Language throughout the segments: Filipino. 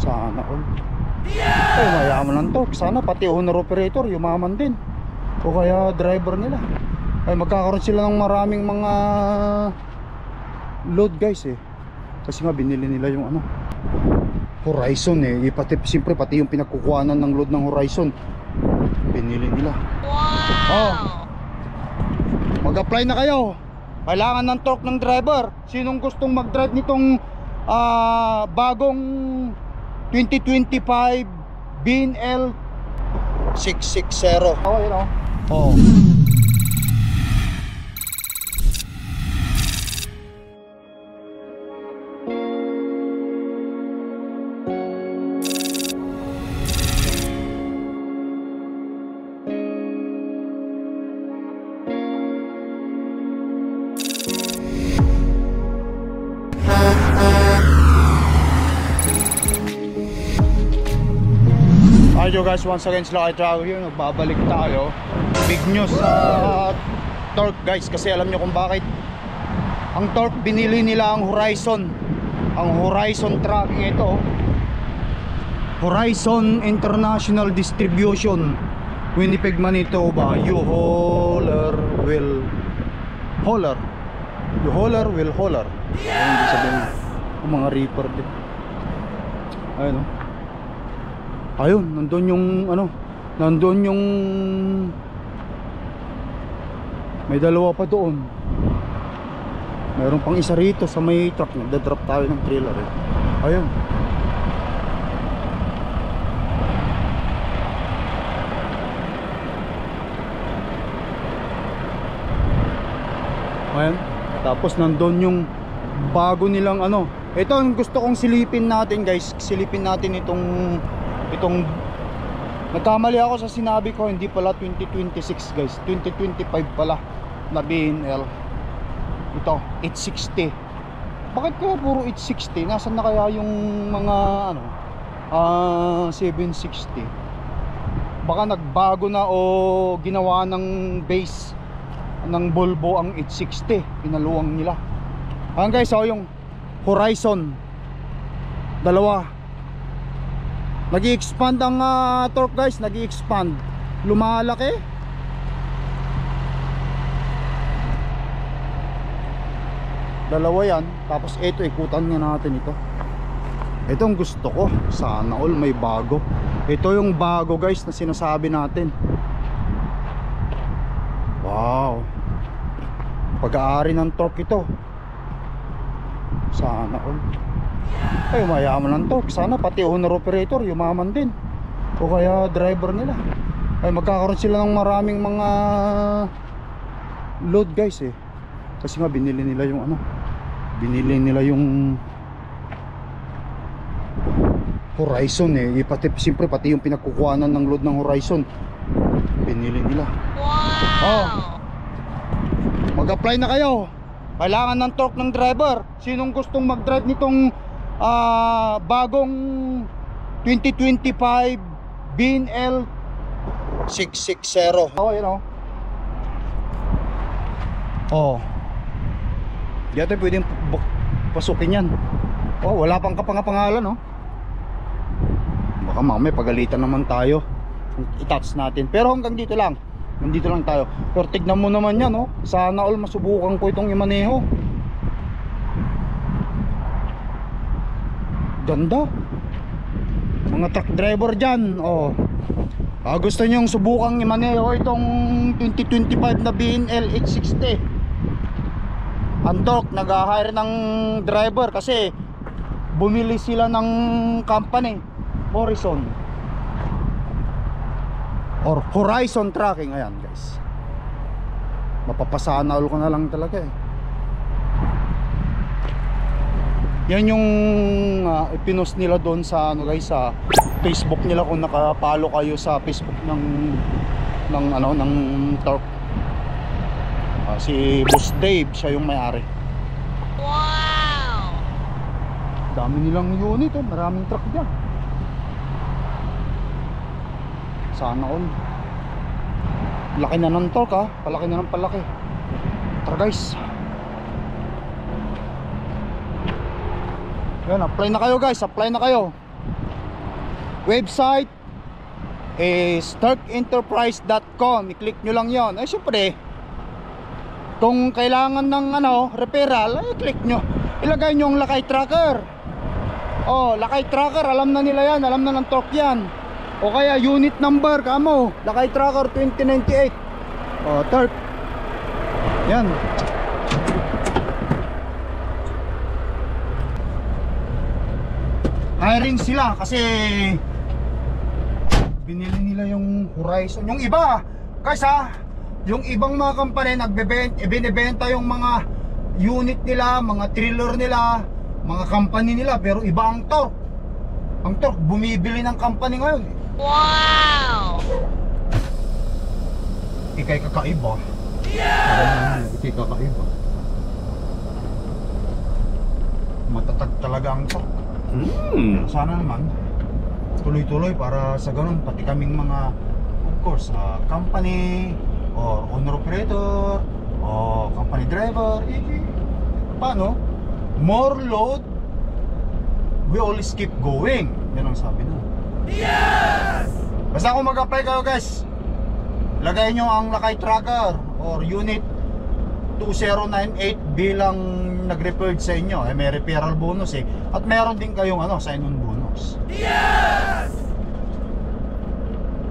Sana all. Ay, mayaman ng torque. Sana pati owner operator yumaman din, o kaya driver nila. Ay, magkakaroon sila ng maraming mga load guys eh. Kasi nga binili nila yung ano, Horizon eh. Pati, siyempre pati yung pinagkukuhanan ng load ng Horizon binili nila. Wow! Oh, mag-apply na kayo. Kailangan ng torque ng driver. Sinong gustong mag-drive nitong bagong 2025 BNL 660? Oh, yun oh. Oh. Yo guys, once again sila kay Trago here. Nagbabalik tayo. Big news sa torque guys. Kasi alam nyo kung bakit. Ang torque binili nila ang Horizon. Ang Horizon tracking ito, Horizon International Distribution, Winnipeg, Manitoba. You hauler will hauler. You hauler will hauler. Ayun, hindi sabihin ang mga reaper din. Ayun o. Ayun, nandun yung ano, nandun yung may dalawa pa doon. Mayroon pang isa rito sa may truck. Nagdadrop tayo ng trailer eh. Ayun. Ayun. Tapos nandun yung bago nilang ano. Ito ang gusto kong silipin natin guys. Silipin natin itong nagkamali ako sa sinabi ko, hindi pala 2026 guys, 2025 pala na BNL. Ito 860. Bakit kaya puro 860? Nasaan na kaya yung mga ano 760? Baka nagbago na o ginawa ng base ng Volvo ang 860, pinaluwang nila. Ayan guys, so yung Horizon dalawa, nag-i-expand ang torque guys, nag-i-expand, lumalaki. Dalawa yan. Tapos ito, ikutan nga natin ito. Ito ang gusto ko. Sana all may bago. Ito yung bago guys na sinasabi natin. Wow, pag-aari ng torque ito. Sana all. Ay, mayaman ng torque. Sana pati owner operator yumaman din, o kaya driver nila. Ay, magkakaroon sila ng maraming mga load guys eh. Kasi nga binili nila yung ano, binili nila yung Horizon eh. Pati, siyempre pati yung pinagkukuhanan ng load ng Horizon binili nila. Wow! Oh, mag-apply na kayo. Kailangan ng torque ng driver. Sinong gustong mag-drive nitong bagong 2025 BNL 660? Oh, yun oh. Oh, di natin pwedeng pasukin yan. Oh, wala pang kapangalan oh. Baka mamaya pagalitan naman tayo i-touch natin. Pero hanggang dito lang. Nandito lang tayo. Pero tignan mo naman yan oh. Sana all masubukan ko itong imaneho. Ganda. Mga truck driver dyan oh, gusto nyong subukang imaneho itong 2025 na BNL 860. Ang torque, nag-hire ng driver kasi bumili sila ng company Horizon or Horizon Tracking. Ayan guys, mapapasana ko na lang talaga eh. Yan yung ipinost nila doon sa ano guys, sa Facebook nila. Kung nakapalo kayo sa Facebook ng ano ng torque, si Boss Dave, siya yung may-ari. Wow! Dami nilang unit oh, maraming truck diyan. Sana all. Laki na ng torque ha, palaki na ng palaki. Tara guys. Yan, apply na kayo guys, apply na kayo. website is turkenterprise.com. I-click nyo lang yon. Ay syempre, kung kailangan ng referral, ay click nyo, ilagay nyo ang Lakay Tracker. Oh, Lakay Tracker, alam na nila yan, alam na ng torque yan. O kaya unit number, kamo Lakay Tracker 2098. Oh, torque yan. Hiring sila kasi binili nila yung Horizon. Yung iba, guys yung ibang mga company binibenta yung mga unit nila, mga trailer nila, mga company nila, pero iba ang torque. Ang torque bumibili ng company ngayon. Wow! Ikay kakaiba. Yes! Ikay kakaiba. Matatag talaga ang torque. Sana naman tuloy-tuloy para sa ganun pati kaming mga, of course, company or owner operator o company driver, paano? More load, we always keep going. Yan ang sabi nun. Yes! Basta kung mag-apply kayo, guys, lagay nyo ang Lakay Tracker or unit 2098 bilang nag-referred sa inyo. May referral bonus at meron din kayong sign-on bonus. Yes!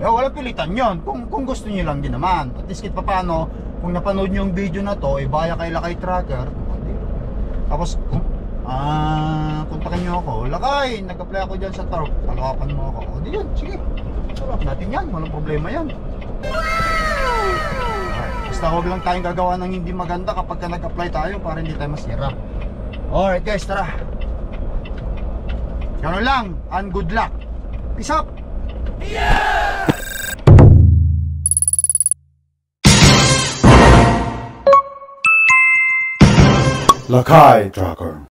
Walang pilitan yon. Kung gusto niyo lang din naman. At least pa paano, kung napanood niyo yung video na to, baya kay Lakay Tracker. Tapos kontakin niyo ako. Lakay, nag-apply ako dyan sa torque. Palawapan mo ako. Di yun, sige. Sarap natin yan, walang problema yan. Basta huwag lang tayong gagawa ng hindi maganda kapag ka nag-apply tayo para hindi tayo masira. Alright guys, tara. Ganun lang, and good luck. Peace up. Yeah! Lakay Tracker.